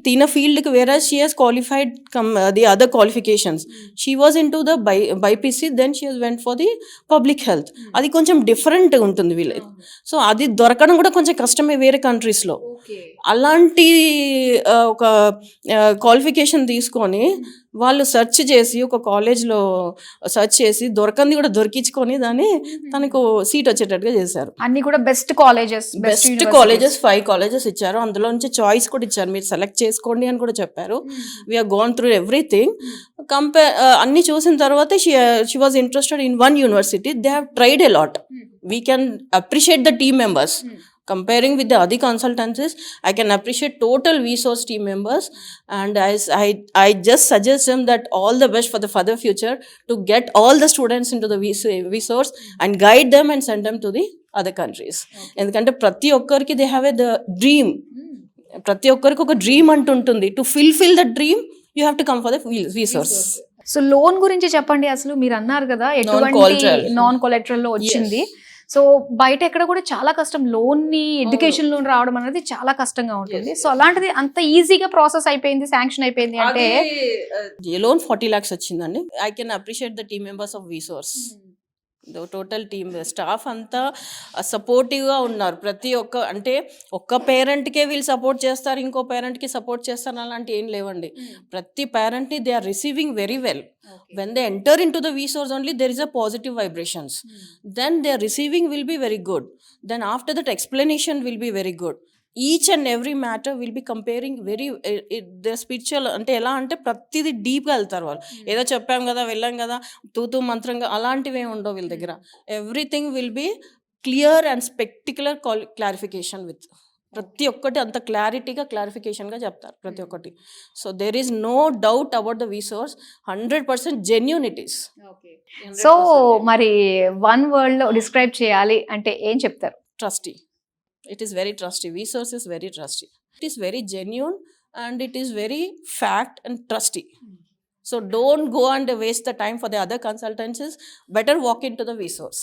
tina field ki whereas she has qualified the other qualifications, she was into the BPC, then she has went for the public health. అది కొంచెం different ఉంటుంది వీళ్ళ. So అది దొరకడం కూడా కొంచెం కష్టమే వేరే కంట్రీస్లో. అలాంటి ఒక క్వాలిఫికేషన్ తీసుకొని వాళ్ళు సెర్చ్ చేసి ఒక కాలేజ్లో సెర్చ్ చేసి దొరకంది కూడా దొరికించుకొని దాన్ని తనకు సీట్ వచ్చేటట్టుగా చేశారు. అన్ని కూడా బెస్ట్ కాలేజెస్ 5 కాలేజెస్ ఇచ్చారు. అందులో నుంచి చాయిస్ కూడా ఇచ్చారు, మీరు సెలెక్ట్ చేసుకోండి అని కూడా చెప్పారు. We are gone through everything. అన్ని చూసిన తర్వాత she was interested in one university. They have tried a lot. We can appreciate the team members. Comparing with the other consultancies, I can appreciate total Vsource team members, and I just suggest them that all the best for the further future to get all the students into the Vsource and guide them and send them to the other countries. ఎందుకంటే ప్రతి ఒక్కరికి they have a dream. ప్రతి ఒక్కరికి ఒక dream అంటుంటుంది. To fulfil the dream you have to come for the Vsource. So loan గురించి చెప్పండి. అసలు మీరు అన్నారు కదా ఎటువంటి నాన్ కొలెటరల్ లో వచ్చింది. సో బయట ఎక్కడ కూడా చాలా కష్టం, లోన్ ని ఎడ్యుకేషన్ లోన్ రావడం అనేది చాలా కష్టంగా ఉంటుంది. సో అలాంటిది అంత ఈజీగా ప్రాసెస్ అయిపోయింది, శాంక్షన్ అయిపోయింది అంటే లోన్ 40 lakhs వచ్చిందండి. I can appreciate the team members of Vsource. Total team staff అంతా సపోర్టివ్గా ఉన్నారు. ప్రతి ఒక్క అంటే ఒక్క పేరెంట్కే వీళ్ళు సపోర్ట్ చేస్తారు, ఇంకో పేరెంట్కి సపోర్ట్ చేస్తారు అలాంటి ఏం లేవండి. ప్రతి పేరెంట్ని they are receiving very well. When they enter into the Vsource only, there is a positive vibrations. Then their receiving will be very good. Then after that explanation will be very good. Each and every matter will be comparing very their spiritual అంటే ఎలా అంటే ప్రతిదీ డీప్గా వెళ్తారు వాళ్ళు. ఏదో చెప్పాం కదా వెళ్ళాం కదా తూతూ మంత్రంగా అలాంటివి ఏమి ఉండవు వీళ్ళ దగ్గర. Everything will be clear and spectacular clarification with ప్రతి ఒక్కటి అంత క్లారిఫికేషన్గా చెప్తారు ప్రతి ఒక్కటి. So there is no doubt about the Vsource. 100% genuine it is. So మరి వన్ వర్డ్ లో డిస్క్రైబ్ చేయాలి అంటే ఏం చెప్తారు? Trusty. It is very trusty. Vsource is very trusty. It is very genuine and it is very fact and trusty. So don't go and waste the time for the other consultancies. Better walk into the Vsource.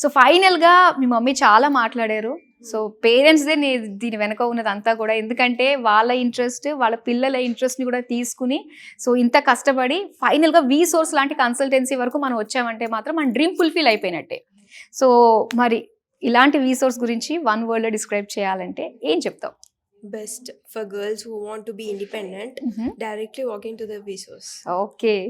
So final గా మీ mummy చాలా మాట్లాడారు. So parents they దీని వెనక ఉన్నది అంతా కూడా, ఎందుకంటే వాళ్ళ ఇంట్రెస్ట్ వాళ్ళ పిల్లల ఇంట్రెస్ట్ ని కూడా తీసుకుని సో ఇంత కష్టపడి ఫైనల్ గా Vsource లాంటి కన్సల్టెన్సీ వరకు మనం వచ్చామంటే మాత్రం మన డ్రీమ్ ఫుల్ఫిల్ అయిపోయినట్టే. సో మరి ఇలాంటి Vsource గురించి వన్ వర్డ్ లో డిస్క్రైబ్ చేయాలంటే ఏం చెప్తావు? Best for girls who want to be independent, directly walk into the Vsource. Okay.